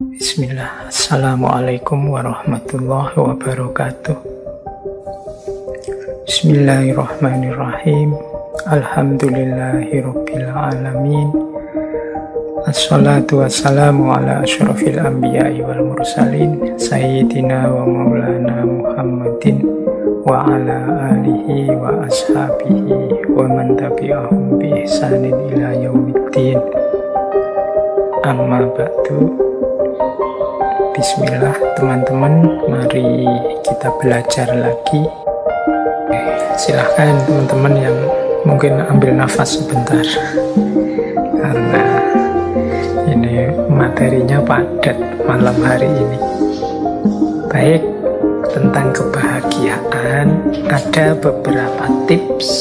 Bismillah. Assalamualaikum warahmatullahi wabarakatuh. Bismillahirrahmanirrahim. Alhamdulillahirabbil alamin. Assalatu wassalamu ala asyrafil anbiya'i wal mursalin sayyidina wa maulana Muhammadin wa ala alihi wa ashabihi wa man tabi'ahum bi ihsanin ila yaumiddin. Amma ba'du. Bismillah teman-teman, mari kita belajar lagi. Silahkan teman-teman yang mungkin ambil nafas sebentar, karena ini materinya padat malam hari ini. Baik, tentang kebahagiaan ada beberapa tips,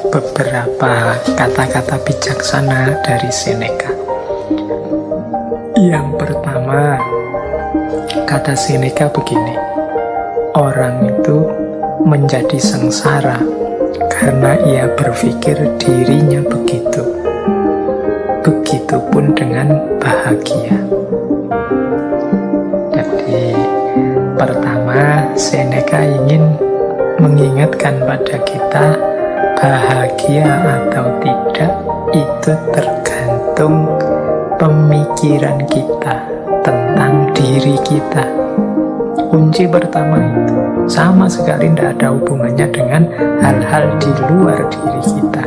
beberapa kata-kata bijaksana dari Seneca. Yang pertama, kata Seneca begini: orang itu menjadi sengsara karena ia berpikir dirinya begitu. Begitupun dengan bahagia. Jadi, pertama, Seneca ingin mengingatkan pada kita, bahagia atau tidak itu tergantung pemikiran kita tentang diri kita. Kunci pertama itu sama sekali tidak ada hubungannya dengan hal-hal di luar diri kita.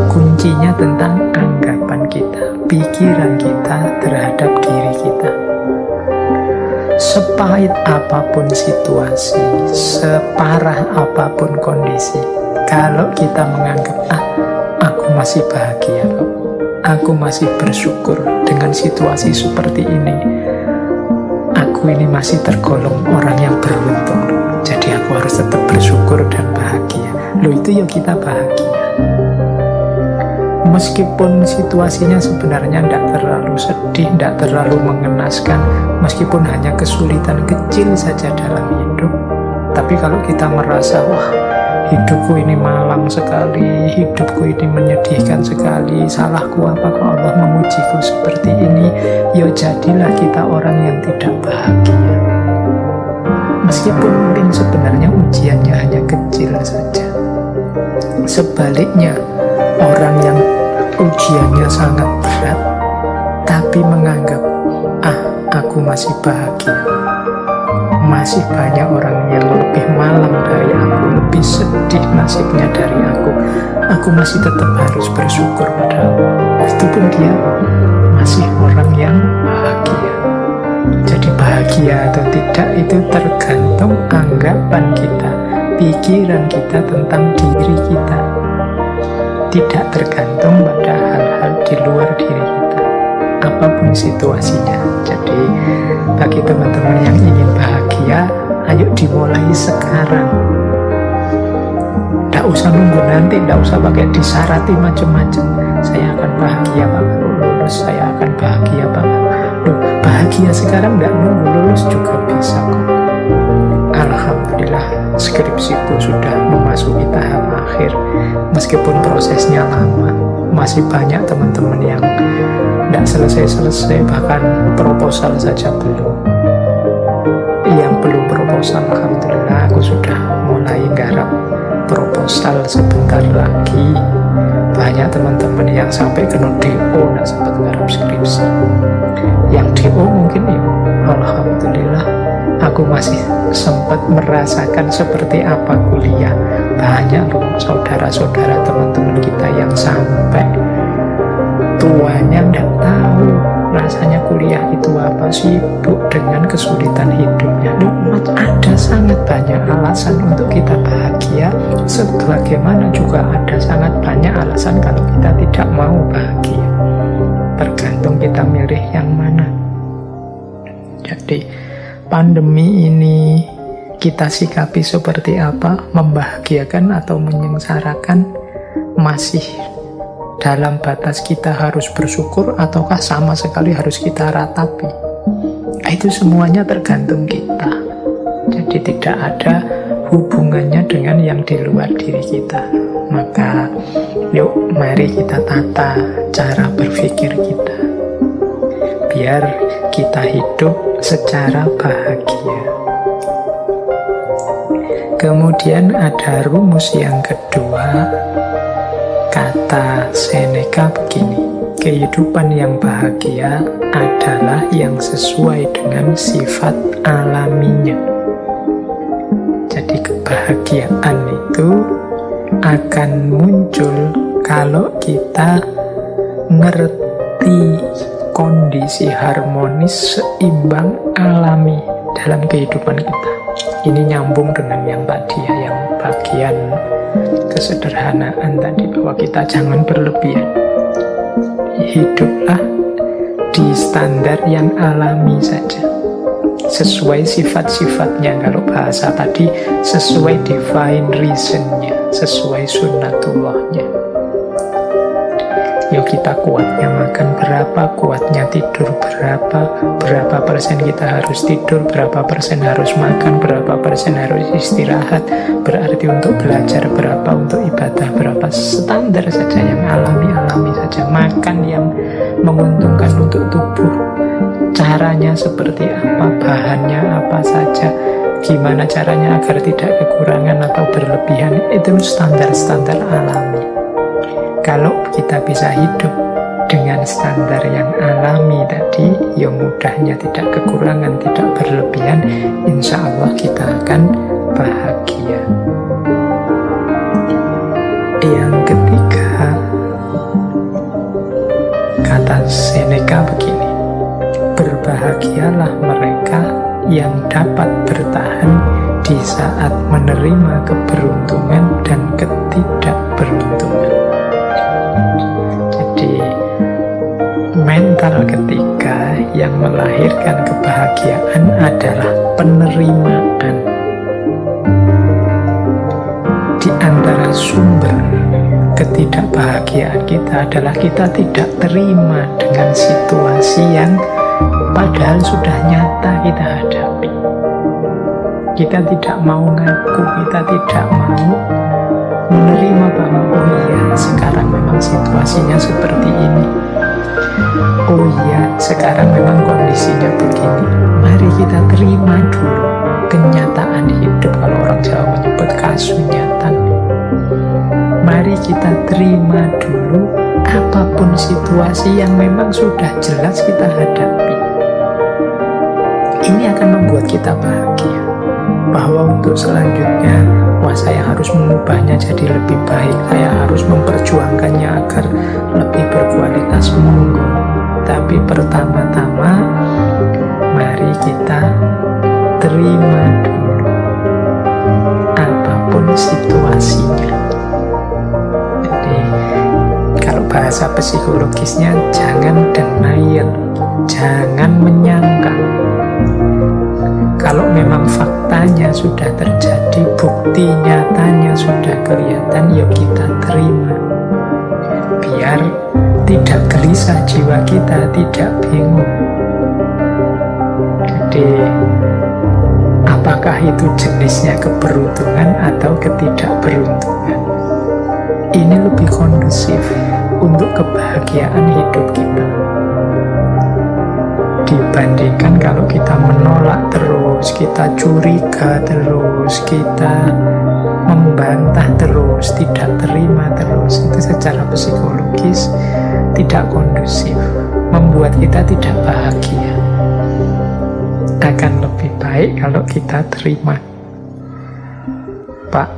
Kuncinya tentang anggapan kita, pikiran kita terhadap diri kita. Sepahit apapun situasi, separah apapun kondisi, kalau kita menganggap, aku masih bahagia kok, aku masih bersyukur dengan situasi seperti ini, aku ini masih tergolong orang yang beruntung, jadi aku harus tetap bersyukur dan bahagia. Itu ya kita bahagia. Meskipun situasinya sebenarnya tidak terlalu sedih, tidak terlalu mengenaskan, meskipun hanya kesulitan kecil saja dalam hidup, tapi kalau kita merasa, hidupku ini malang sekali, hidupku ini menyedihkan sekali, salahku apa kok Allah mengujiku seperti ini, ya jadilah kita orang yang tidak bahagia. Meskipun mungkin sebenarnya ujiannya hanya kecil saja. Sebaliknya, orang yang ujiannya sangat berat tapi menganggap, aku masih bahagia, masih banyak orang yang lebih malang dari aku, lebih sedih nasibnya dari aku masih tetap harus bersyukur pada Allah. Itu pun dia masih orang yang bahagia. Jadi bahagia atau tidak itu tergantung anggapan kita, pikiran kita tentang diri kita, tidak tergantung pada hal-hal di luar diri kita, apapun situasinya. Jadi bagi teman-teman yang ingin bahagia, ayo dimulai sekarang. Tidak usah nunggu nanti, tidak usah pakai disarati macam-macam. Saya akan bahagia banget lulus, saya akan bahagia banget. Bahagia sekarang tidak nunggu lulus juga bisa kok. Alhamdulillah, skripsiku sudah memasuki tahap akhir. Meskipun prosesnya lama, masih banyak teman-teman yang tidak selesai-selesai, bahkan proposal saja belum. Yang belum proposal, alhamdulillah aku sudah mulai garap proposal sebentar lagi. Banyak teman-teman yang sampai kena DO tidak sempat garap skripsi. Yang DO mungkin ya, alhamdulillah aku masih sempat merasakan seperti apa kuliah. Banyak loh saudara-saudara teman-teman kita yang sampai tuanya tidak tahu rasanya kuliah itu apa, sibuk dengan kesulitan hidupnya. Ada sangat banyak alasan untuk kita bahagia, sebagaimana juga ada sangat banyak alasan kalau kita tidak mau bahagia. Tergantung kita milih yang mana. Jadi pandemi ini kita sikapi seperti apa? Membahagiakan atau menyengsarakan? Masih dalam batas kita harus bersyukur, ataukah sama sekali harus kita ratapi? Itu semuanya tergantung kita. Jadi tidak ada hubungannya dengan yang di luar diri kita. Maka yuk mari kita tata cara berpikir kita. biar kita hidup secara bahagia. Kemudian ada rumus yang kedua, kata Seneca begini: kehidupan yang bahagia adalah yang sesuai dengan sifat alaminya. Jadi kebahagiaan itu akan muncul kalau kita ngerti kondisi harmonis seimbang alami dalam kehidupan kita. Ini nyambung dengan yang tadi ya, yang bagian kesederhanaan tadi, bahwa kita jangan berlebihan. Hiduplah di standar yang alami saja, sesuai sifat-sifatnya. Kalau bahasa tadi, sesuai divine reason-nya, sesuai sunnatullahnya. Yuk, kita kuatnya makan berapa, kuatnya tidur berapa persen kita harus tidur, berapa persen harus makan, berapa persen harus istirahat. Berarti untuk belajar berapa, untuk ibadah berapa, standar saja yang alami-alami saja. Makan yang menguntungkan untuk tubuh, caranya seperti apa, bahannya apa saja, gimana caranya agar tidak kekurangan atau berlebihan, itu standar-standar alami. Kalau kita bisa hidup dengan standar yang alami tadi, yang mudahnya tidak kekurangan, tidak berlebihan, insya Allah kita akan bahagia. Yang ketiga, kata Seneca begini: berbahagialah mereka yang dapat bertahan di saat menerima keberuntungan dan ketidakberuntungan. Jadi mental ketiga yang melahirkan kebahagiaan adalah penerimaan. Di antara sumber ketidakbahagiaan kita adalah kita tidak terima dengan situasi yang padahal sudah nyata kita hadapi. Kita tidak mau ngaku, kita tidak mau menerima bahwa oh iya, sekarang memang situasinya seperti ini. Oh iya, sekarang memang kondisinya begini. Mari kita terima dulu kenyataan hidup, kalau orang Jawa menyebut kasunyatan. Mari kita terima dulu apapun situasi yang memang sudah jelas kita hadapi. Ini akan membuat kita bahagia, bahwa untuk selanjutnya, wah, saya harus mengubahnya jadi lebih baik, saya harus memperjuangkannya agar lebih berkualitas. Monggo. Tapi pertama-tama mari kita terima dulu apapun situasinya. Jadi kalau bahasa psikologisnya, jangan denial, jangan menyangkal. Kalau memang faktanya sudah terjadi, bukti nyatanya sudah kelihatan, yuk kita terima. Biar tidak gelisah jiwa kita, tidak bingung. Jadi, apakah itu jenisnya keberuntungan atau ketidakberuntungan? Ini lebih kondusif untuk kebahagiaan hidup kita, dibandingkan kalau kita menolak terus, kita curiga terus, kita membantah terus, tidak terima terus. Itu secara psikologis tidak kondusif, membuat kita tidak bahagia. Akan lebih baik kalau kita terima. Pak,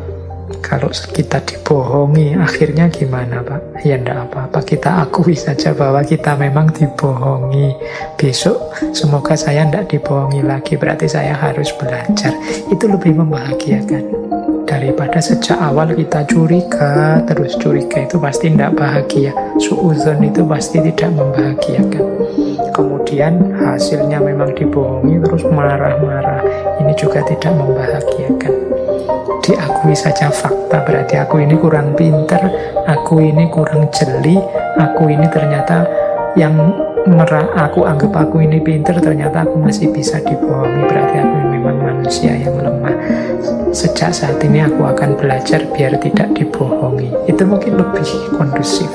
kalau kita dibohongi, akhirnya gimana Pak? Ya enggak apa-apa, kita akui saja bahwa kita memang dibohongi. Besok semoga saya enggak dibohongi lagi, berarti saya harus belajar. Itu lebih membahagiakan daripada sejak awal kita curiga terus. Curiga itu pasti enggak bahagia, suudzon itu pasti tidak membahagiakan. Kemudian hasilnya memang dibohongi terus marah-marah, ini juga tidak membahagiakan. Diakui saja fakta, berarti aku ini kurang pinter, aku ini kurang jeli, aku ini ternyata yang aku anggap aku ini pinter, ternyata aku masih bisa dibohongi, berarti aku memang manusia yang lemah. Sejak saat ini aku akan belajar biar tidak dibohongi. Itu mungkin lebih kondusif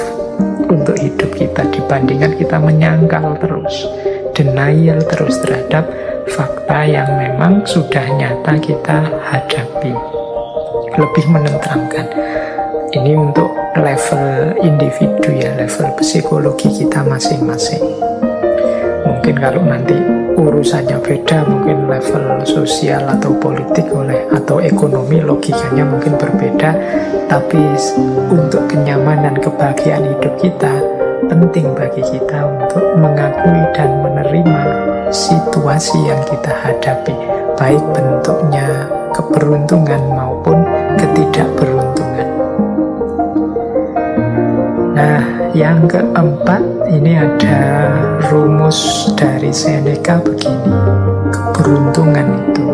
untuk hidup kita dibandingkan kita menyangkal terus, denial terus terhadap fakta yang memang sudah nyata kita hadapi. Lebih menenteramkan. Ini untuk level individu ya, level psikologi kita masing-masing. Mungkin kalau nanti urusannya beda, mungkin level sosial atau politik atau ekonomi logikanya mungkin berbeda. Tapi untuk kenyamanan kebahagiaan hidup kita, penting bagi kita untuk mengakui dan menerima situasi yang kita hadapi, baik bentuknya keberuntungan maupun ketidakberuntungan. Nah, yang keempat, ini ada rumus dari Seneca begini. Keberuntungan itu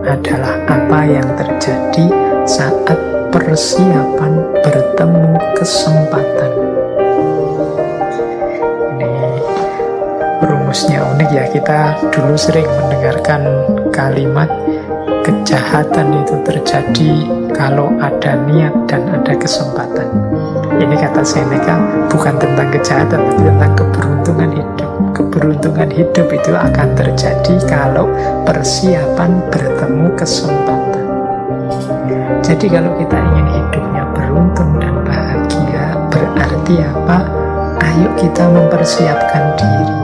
adalah apa yang terjadi saat persiapan bertemu kesempatan. Ini rumusnya unik ya. Kita dulu sering mendengarkan kalimat kejahatan itu terjadi kalau ada niat dan ada kesempatan. Ini kata Seneca bukan tentang kejahatan, tapi tentang keberuntungan hidup. Keberuntungan hidup itu akan terjadi kalau persiapan bertemu kesempatan. Jadi kalau kita ingin hidupnya beruntung dan bahagia, berarti apa? Ayo kita mempersiapkan diri.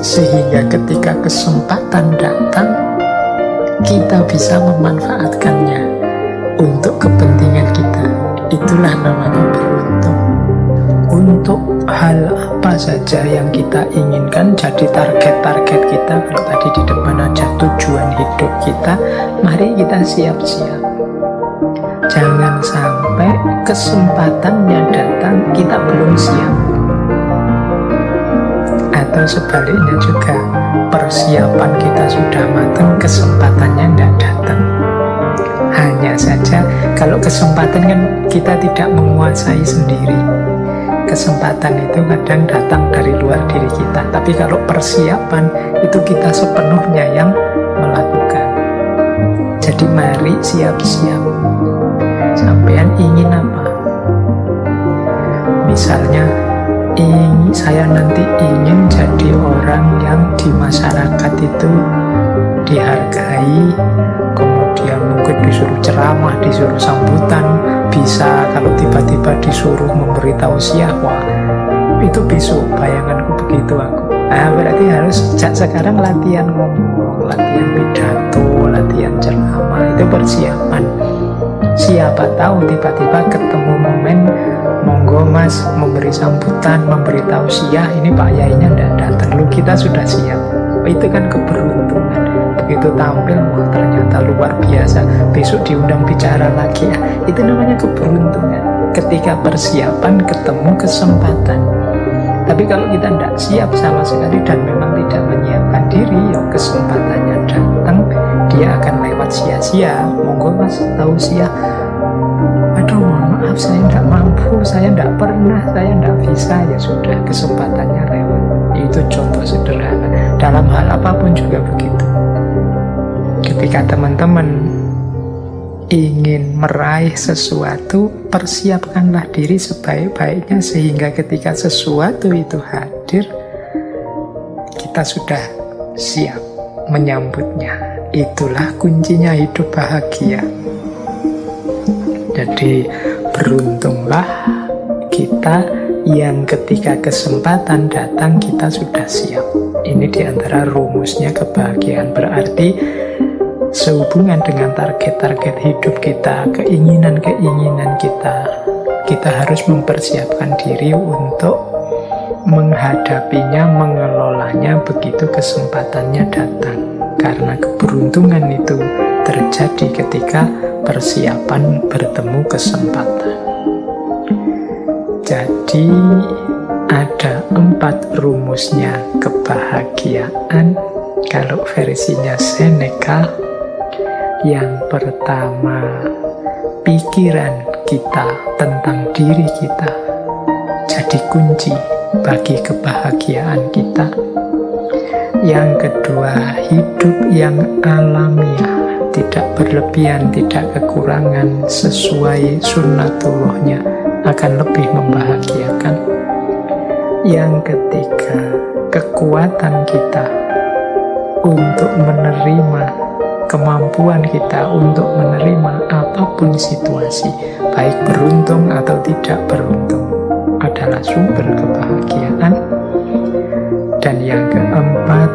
Sehingga ketika kesempatan datang, kita bisa memanfaatkannya untuk kepentingan kita. Itulah namanya beruntung. Untuk hal apa saja yang kita inginkan jadi target-target kita, kalau tadi di depan ada tujuan hidup kita, mari kita siap-siap. Jangan sampai kesempatannya datang kita belum siap. Atau sebaliknya juga, persiapan kita sudah matang, kesempatannya tidak datang. Hanya saja kalau kesempatan kan kita tidak menguasai sendiri. Kesempatan itu kadang datang dari luar diri kita. Tapi kalau persiapan itu kita sepenuhnya yang melakukan. Jadi mari siap-siap. Sampean ingin apa? Misalnya saya nanti ingin jadi orang yang di masyarakat itu dihargai, kemudian mungkin disuruh ceramah, disuruh sambutan, bisa kalau tiba-tiba disuruh memberi tausiah, wah itu besok bayanganku begitu aku. Nah, berarti harus sejak sekarang latihan ngomong, latihan pidato, latihan ceramah, itu persiapan. Siapa tahu tiba-tiba ketemu momen, monggo mas memberi sambutan, memberi tausiah, ini Pak Yainya tidak datang, lu kita sudah siap. Itu kan keberuntungan. Begitu tampil, wah ternyata luar biasa, besok diundang bicara lagi ya. Itu namanya keberuntungan. Ketika persiapan ketemu kesempatan. Tapi kalau kita tidak siap sama sekali dan memang tidak menyiapkan diri, ya kesempatannya datang, dia akan lewat sia-sia. Monggo mas tausiah, aduh mohon maaf saya tidak mampu, saya tidak pernah, saya tidak bisa, ya sudah kesempatannya lewat. Itu contoh sederhana. Dalam hal apapun juga begitu. Ketika teman-teman ingin meraih sesuatu, persiapkanlah diri sebaik-baiknya sehingga ketika sesuatu itu hadir, kita sudah siap menyambutnya. Itulah kuncinya hidup bahagia. Jadi beruntunglah kita yang ketika kesempatan datang kita sudah siap. Ini diantara rumusnya kebahagiaan. Berarti sehubungan dengan target-target hidup kita, keinginan-keinginan kita harus mempersiapkan diri untuk menghadapinya, mengelolanya begitu kesempatannya datang. Karena keberuntungan itu terjadi ketika persiapan bertemu kesempatan. Jadi ada 4 rumusnya kebahagiaan kalau versinya Seneca. Yang pertama, pikiran kita tentang diri kita jadi kunci bagi kebahagiaan kita. Yang kedua, hidup yang alamiah, tidak berlebihan, tidak kekurangan, sesuai sunnatullahnya akan lebih membahagiakan. Yang ketiga, kekuatan kita untuk menerima, kemampuan kita untuk menerima apapun situasi, baik beruntung atau tidak beruntung, adalah sumber kebahagiaan. Dan yang keempat,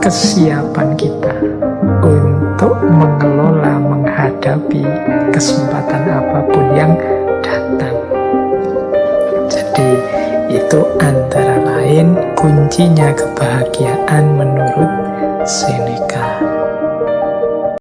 kesiapan kita untuk mengelola, menghadapi kesempatan apapun yang datang. Jadi itu antara lain kuncinya kebahagiaan menurut Seneca.